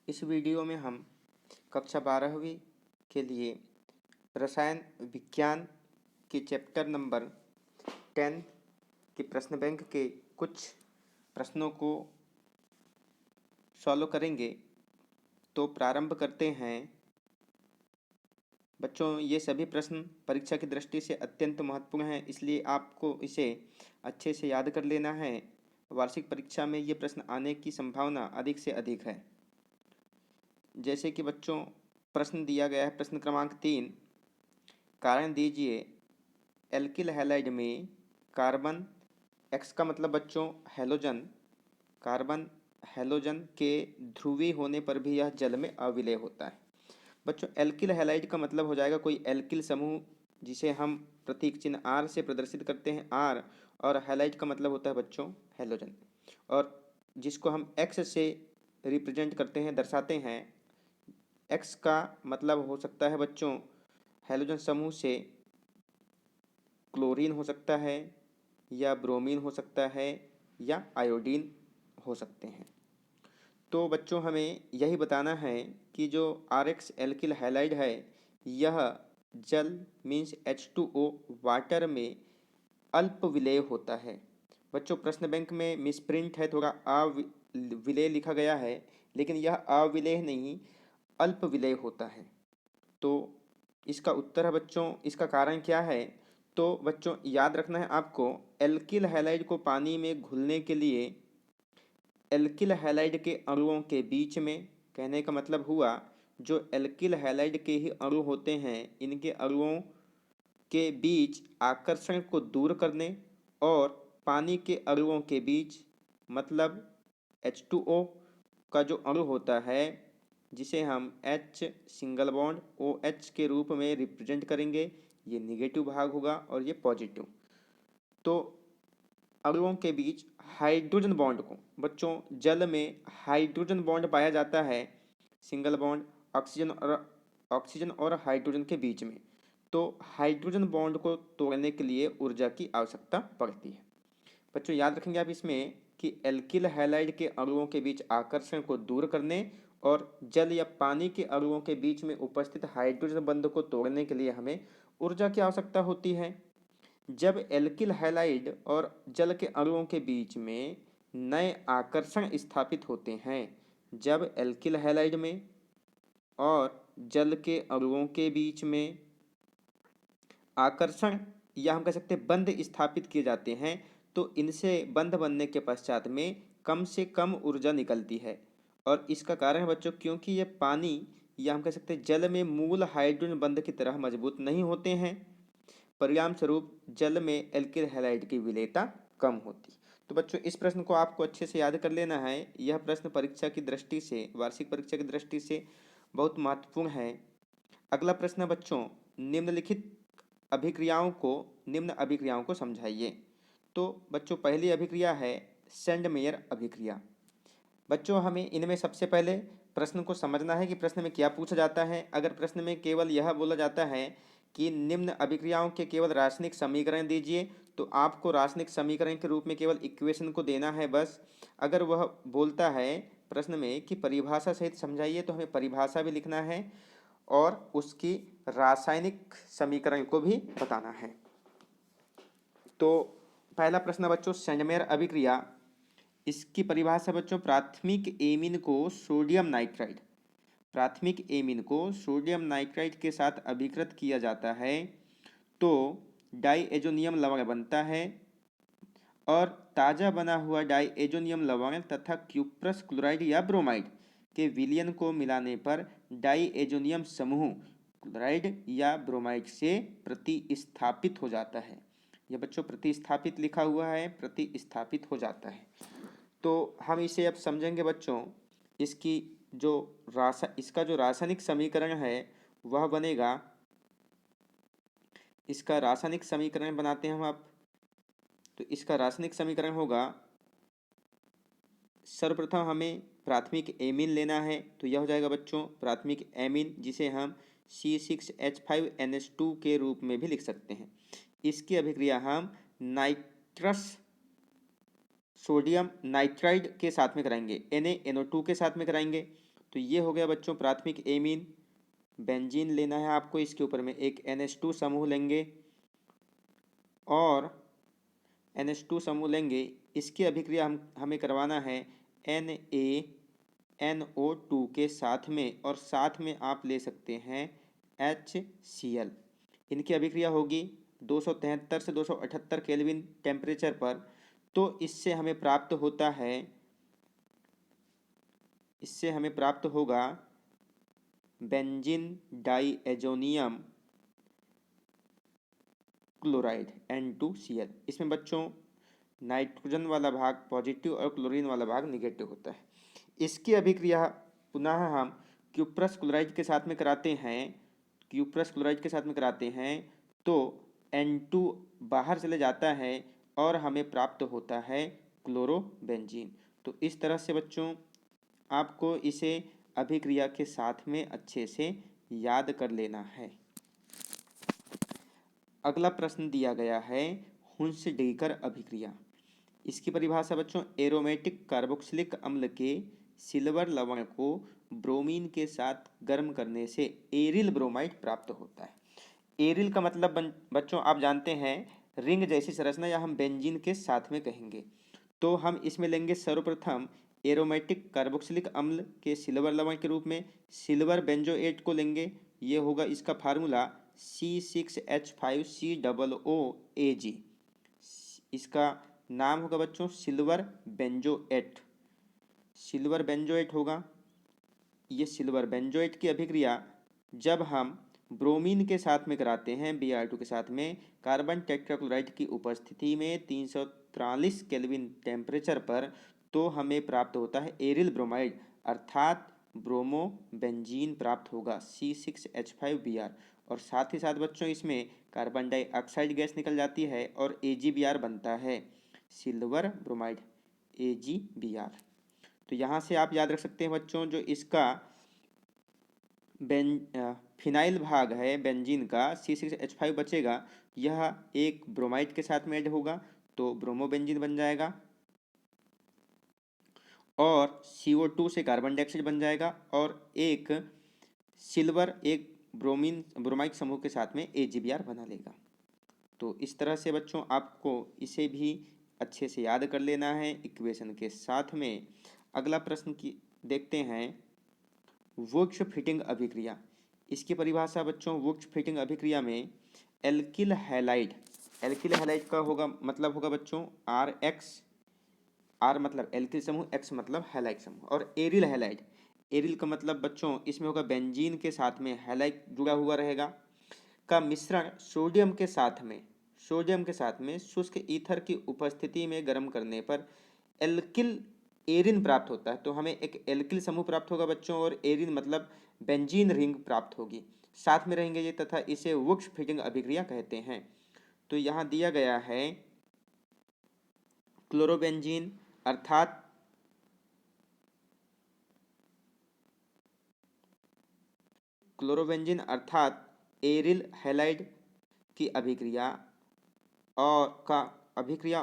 इस वीडियो में हम कक्षा 12वीं के लिए रसायन विज्ञान के चैप्टर नंबर 10 के प्रश्न बैंक के कुछ प्रश्नों को सॉल्व करेंगे। तो प्रारंभ करते हैं। बच्चों, ये सभी प्रश्न परीक्षा की दृष्टि से अत्यंत महत्वपूर्ण हैं, इसलिए आपको इसे अच्छे से याद कर लेना है। वार्षिक परीक्षा में ये प्रश्न आने की संभावना अधिक से अधिक है। जैसे कि बच्चों प्रश्न दिया गया है, प्रश्न क्रमांक 3, कारण दीजिए एल्किल हैलाइड में कार्बन एक्स का मतलब बच्चों हैलोजन, कार्बन हैलोजन के ध्रुवीय होने पर भी यह जल में अविलय होता है। बच्चों एल्किल हैलाइड का मतलब हो जाएगा कोई एल्किल समूह जिसे हम प्रतीक चिन्ह आर से प्रदर्शित करते हैं, आर, और हैलाइड का मतलब होता है बच्चों हैलोजन, और जिसको हम एक्स से रिप्रेजेंट करते हैं, दर्शाते हैं। एक्स का मतलब हो सकता है बच्चों हैलोजन समूह से क्लोरीन हो सकता है, या ब्रोमीन हो सकता है, या आयोडीन हो सकते हैं। तो बच्चों हमें यही बताना है कि जो आर एक्स एल्किल हैलाइड है यह जल मीन्स H2O वाटर में अल्प विलेय होता है। बच्चों प्रश्न बैंक में मिसप्रिंट है, थोड़ा अविलेय लिखा गया है, लेकिन यह अविलेय नहीं अल्प विलेय होता है। तो इसका उत्तर है बच्चों, इसका कारण क्या है? तो बच्चों याद रखना है आपको, एल्किल हैलाइड को पानी में घुलने के लिए एल्किल हैलाइड के अणुओं के बीच में, कहने का मतलब हुआ जो एल्किल हैलाइड के ही अणु होते हैं इनके अणुओं के बीच आकर्षण को दूर करने और पानी के अणुओं के बीच मतलब H2O का जो अणु होता है जिसे हम H सिंगल बॉन्ड OH के रूप में रिप्रेजेंट करेंगे, ये निगेटिव भाग होगा और ये पॉजिटिव। तो अणुओं के बीच हाइड्रोजन बॉन्ड को, बच्चों जल में हाइड्रोजन बॉन्ड पाया जाता है, सिंगल बॉन्ड ऑक्सीजन और हाइड्रोजन के बीच में। तो हाइड्रोजन बॉन्ड को तोड़ने के लिए ऊर्जा की आवश्यकता पड़ती है। बच्चों याद रखेंगे आप इसमें कि एल्किल हैलाइड के अणुओं के बीच आकर्षण को दूर करने और जल या पानी के अणुओं के बीच में उपस्थित हाइड्रोजन बंध को तोड़ने के लिए हमें ऊर्जा की आवश्यकता होती है। जब एल्किल हैलाइड और जल के अणुओं के बीच में नए आकर्षण स्थापित होते हैं, जब एल्किल हैलाइड में और जल के अणुओं के बीच में आकर्षण या हम कह सकते हैं बंध स्थापित किए जाते हैं, तो इनसे बंध बनने के पश्चात में कम से कम ऊर्जा निकलती है। और इसका कारण है बच्चों क्योंकि ये पानी या हम कह सकते हैं जल में मूल हाइड्रोजन बंध की तरह मजबूत नहीं होते हैं, परिणाम स्वरूप जल में एल्किल हैलाइड की विलेयता कम होती। तो बच्चों इस प्रश्न को आपको अच्छे से याद कर लेना है। यह प्रश्न परीक्षा की दृष्टि से, वार्षिक परीक्षा की दृष्टि से बहुत महत्वपूर्ण है। अगला प्रश्न है बच्चों, निम्न अभिक्रियाओं को समझाइए। तो बच्चों पहली अभिक्रिया है सेंडमेयर अभिक्रिया। बच्चों हमें इनमें सबसे पहले प्रश्न को समझना है कि प्रश्न में क्या पूछा जाता है। अगर प्रश्न में केवल यह बोला जाता है कि निम्न अभिक्रियाओं के केवल रासायनिक समीकरण दीजिए, तो आपको रासायनिक समीकरण के रूप में केवल इक्वेशन को देना है बस। अगर वह बोलता है प्रश्न में कि परिभाषा सहित समझाइए, तो हमें परिभाषा भी लिखना है और उसकी रासायनिक समीकरण को भी बताना है। तो पहला प्रश्न बच्चों सेंडमेयर अभिक्रिया, इसकी परिभाषा बच्चों प्राथमिक एमीन को सोडियम नाइट्राइड, प्राथमिक एमीन को सोडियम नाइट्राइड के साथ अभिकृत किया जाता है तो डाईएजोनियम लवण बनता है, और ताज़ा बना हुआ डाईएजोनियम लवण तथा क्यूप्रस क्लोराइड या ब्रोमाइड के विलयन को मिलाने पर डाईएजोनियम समूह क्लोराइड या ब्रोमाइड से प्रतिस्थापित हो जाता है। यह बच्चों प्रतिस्थापित लिखा हुआ है, प्रतिस्थापित हो जाता है। तो हम इसे अब समझेंगे बच्चों। इसका जो रासायनिक समीकरण है वह बनेगा, इसका रासायनिक समीकरण बनाते हैं हम अब। तो इसका रासायनिक समीकरण होगा, सर्वप्रथम हमें प्राथमिक एमीन लेना है, तो यह हो जाएगा बच्चों प्राथमिक एमीन, जिसे हम C6H5NH2 के रूप में भी लिख सकते हैं। इसकी अभिक्रिया हम नाइट्रस सोडियम नाइट्राइड के साथ में कराएंगे, NaNO2 के साथ में कराएंगे। तो ये हो गया बच्चों प्राथमिक एमीन। बेंजीन लेना है आपको, इसके ऊपर में एक NH2 समूह लेंगे और NH2 समूह लेंगे, इसकी अभिक्रिया हमें करवाना है NaNO2 के साथ में, और साथ में आप ले सकते हैं HCl। इनकी अभिक्रिया होगी 273 से 278 केल्विन टेम्परेचर पर। तो इससे हमें प्राप्त होगा बेंजीन डाईएजोनियम क्लोराइड N2Cl। इसमें बच्चों नाइट्रोजन वाला भाग पॉजिटिव और क्लोरीन वाला भाग निगेटिव होता है। इसकी अभिक्रिया पुनः हम क्यूप्रस क्लोराइड के साथ में कराते हैं, तो N2 बाहर चले जाता है और हमें प्राप्त होता है क्लोरोबेंजीन। तो इस तरह से बच्चों आपको इसे अभिक्रिया के साथ में अच्छे से याद कर लेना है। अगला प्रश्न दिया गया है हुंसडीकर अभिक्रिया। इसकी परिभाषा बच्चों, एरोमेटिक कार्बोक्सिलिक अम्ल के सिल्वर लवण को ब्रोमीन के साथ गर्म करने से एरिल ब्रोमाइड प्राप्त होता है। एरिल का मतलब बच्चों आप जानते हैं रिंग जैसी संरचना, या हम बेंजीन के साथ में कहेंगे। तो हम इसमें लेंगे सर्वप्रथम एरोमेटिक कार्बोक्सिलिक अम्ल के सिल्वर लवण के रूप में सिल्वर बेंजोएट को लेंगे। ये होगा इसका फार्मूला C6H5COOAg। इसका नाम होगा बच्चों सिल्वर बेंजोएट होगा। ये सिल्वर बेंजोएट की अभिक्रिया जब हम ब्रोमीन के साथ में कराते हैं Br2 के साथ में कार्बन टेट्राक्लोराइड की उपस्थिति में 343 केल्विन टेम्परेचर पर, तो हमें प्राप्त होता है एरिल ब्रोमाइड अर्थात ब्रोमो बेंजीन प्राप्त होगा C6H5Br। और साथ ही साथ बच्चों इसमें कार्बन डाइऑक्साइड गैस निकल जाती है और AgBr बनता है, सिल्वर ब्रोमाइड AgBr। तो यहाँ से आप याद रख सकते हैं बच्चों, जो इसका फिनाइल भाग है बेंजीन का C6H5 बचेगा, यह एक ब्रोमाइड के साथ में ऐड होगा तो ब्रोमोबेंजीन बन जाएगा, और CO2 से कार्बन डाइऑक्साइड बन जाएगा, और एक सिल्वर एक ब्रोमाइड समूह के साथ में AgBr बना लेगा। तो इस तरह से बच्चों आपको इसे भी अच्छे से याद कर लेना है इक्वेशन के साथ में। अगला प्रश्न की देखते हैं वुर्त्ज फिटिंग अभिक्रिया। इसकी परिभाषा बच्चों, वुर्त्ज फिटिंग अभिक्रिया में एल्किल हैलाइड का मतलब होगा बच्चों RX। R मतलब एल्किल समूह, X मतलब हैलाइड समूह, और एरिल का मतलब बच्चों इसमें होगा बेंजीन के साथ में हैलाइड जुड़ा हुआ रहेगा का मिश्रण सोडियम के साथ में शुष्क ईथर की उपस्थिति में गर्म करने पर एल्किल एरिन प्राप्त होता है। तो हमें एक एल्किल समूह प्राप्त होगा बच्चों, और एरिन मतलब बेंजीन रिंग प्राप्त होगी, साथ में रहेंगे ये, तथा इसे वुर्त्ज फिटिंग अभिक्रिया कहते हैं। तो यहाँ दिया गया है क्लोरोबेंजीन अर्थात एरिल हैलाइड की अभिक्रिया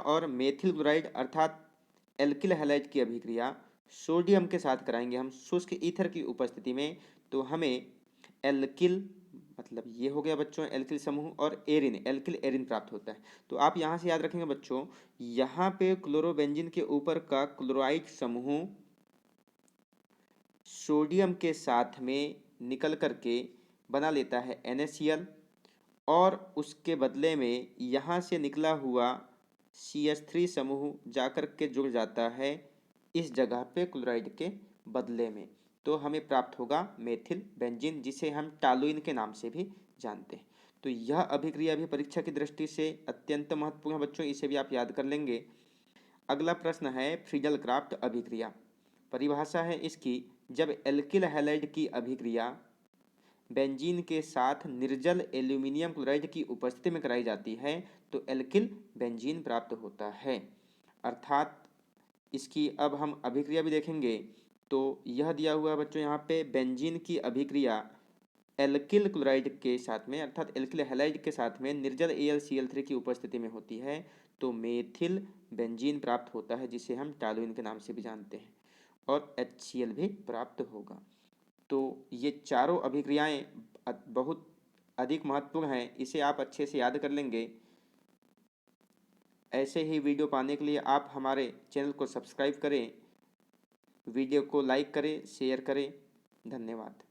और मेथिल क्लोराइड अर्थात एल्किल हैलाइड की अभिक्रिया सोडियम के साथ कराएंगे हम शुष्क ईथर की उपस्थिति में, तो हमें एल्किल मतलब ये हो गया बच्चों एल्किल समूह, और एल्किल एरिन प्राप्त होता है। तो आप यहाँ से याद रखेंगे बच्चों, यहाँ पे क्लोरोबेंजीन के ऊपर का क्लोराइड समूह सोडियम के साथ में निकल करके बना लेता है NaCl, और उसके बदले में यहाँ से निकला हुआ CH3 समूह जाकर के जुड़ जाता है इस जगह पे क्लोराइड के बदले में, तो हमें प्राप्त होगा मेथिल बेंजीन, जिसे हम टॉलुइन के नाम से भी जानते हैं। तो यह अभिक्रिया भी परीक्षा की दृष्टि से अत्यंत महत्वपूर्ण है बच्चों, इसे भी आप याद कर लेंगे। अगला प्रश्न है फ्रीजल क्राफ्ट अभिक्रिया। परिभाषा है इसकी, जब एल्किल हैलाइड की अभिक्रिया बेंजीन के साथ निर्जल एल्यूमिनियम क्लोराइड की उपस्थिति में कराई जाती है तो एल्किल बेंजीन प्राप्त होता है। अर्थात इसकी अब हम अभिक्रिया भी देखेंगे। तो यह दिया हुआ है बच्चों यहाँ पे, बेंजीन की अभिक्रिया एल्किल क्लोराइड के साथ में अर्थात एल्किल हैलाइड के साथ में निर्जल AlCl3 की उपस्थिति में होती है, तो मेथिल बेंजीन प्राप्त होता है, जिसे हम टॉलुइन के नाम से भी जानते हैं, और HCl भी प्राप्त होगा। तो ये चारों अभिक्रियाएं बहुत अधिक महत्वपूर्ण हैं, इसे आप अच्छे से याद कर लेंगे। ऐसे ही वीडियो पाने के लिए आप हमारे चैनल को सब्सक्राइब करें, वीडियो को लाइक करें, शेयर करें। धन्यवाद।